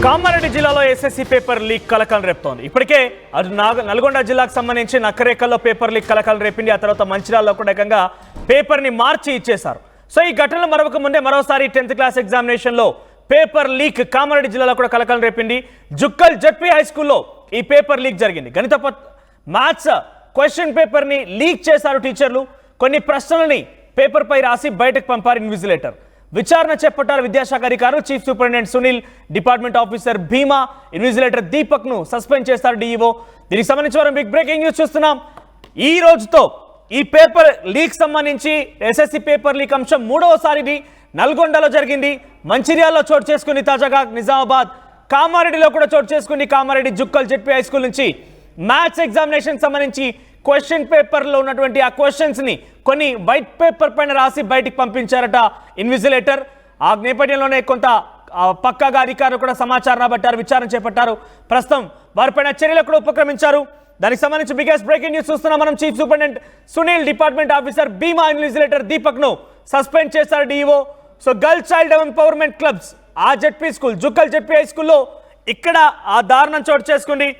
కామారెడ్డి జిల్లాలో SSC paper leak కలకలం రేపుతోంది. ఇప్పటికే అది నల్గొండ జిల్లాకు సంబంధించి నక్కరేకల్లో పేపర్ లీక్ కలకలం రేపింది. ఆ తర్వాత మంచిర్యాలలో కూడా ఏకంగా పేపర్ని మార్చి ఇచ్చేశారు. సో ఈ ఘటనలు మరొక ముందే మరోసారి 10th క్లాస్ ఎగ్జామినేషన్లో పేపర్ లీక్ కామారెడ్డి జిల్లాలో కూడా కలకలం రేపింది. జుక్కల్ జెడ్పీ హై స్కూల్లో ఈ పేపర్ లీక్ జరిగింది. గణిత మ్యాథ్స్ క్వశ్చన్ పేపర్ని లీక్ చేశారు టీచర్లు. కొన్ని ప్రశ్నలని పేపర్ పై రాసి బయటకు పంపారు ఇన్విజిలేటర్. విచారణ చేపట్టారు విద్యాశాఖ అధికారులు. Chief superintendent Sunil, department officer Bhima, invigilator Deepak ను సస్పెండ్ చేస్తారు డిఈఓ. దీనికి సంబంధించి మనం బిగ్ బ్రేకింగ్ న్యూస్ చూస్తున్నాం. ఈ రోజుతో ఈ పేపర్ లీక్ సంబంధించి ఎస్ఎస్సీ పేపర్ లీక్ అంశం మూడవసారి నల్గొండలో జరిగింది, మంచిర్యాలలో చోటు చేసుకుంది, తాజాగా నిజామాబాద్, కామారెడ్డిలో కూడా చోటు చేసుకుంది. Kamareddy Jukkal ZP high school నుంచి మ్యాథ్స్ ఎగ్జామినేషన్ సంబంధించి క్వశ్చన్ పేపర్లో ఉన్నటువంటి ఆ క్వశ్చన్స్ని కొన్ని వైట్ పేపర్ పైన రాసి బయటికి పంపించారట ఇన్విజిలేటర్. ఆ నేపథ్యంలోనే కొంత పక్కాగా అధికారులు కూడా సమాచారం రాబట్టారు, విచారణ చేపట్టారు. ప్రస్తుతం వారిపైన చర్యలు కూడా ఉపక్రమించారు. దానికి సంబంధించి బిగ్గెస్ట్ బ్రేకింగ్ న్యూస్ చూస్తున్నాం మనం. Chief superintendent Sunil, department officer Bhima, invigilator Deepak ను సస్పెండ్ చేశారు DEO. So girl child empowerment clubs ఆ ZP school Jukkal ZP high స్కూల్లో ఇక్కడ ఆ దారుణం చోటు చేసుకుంది.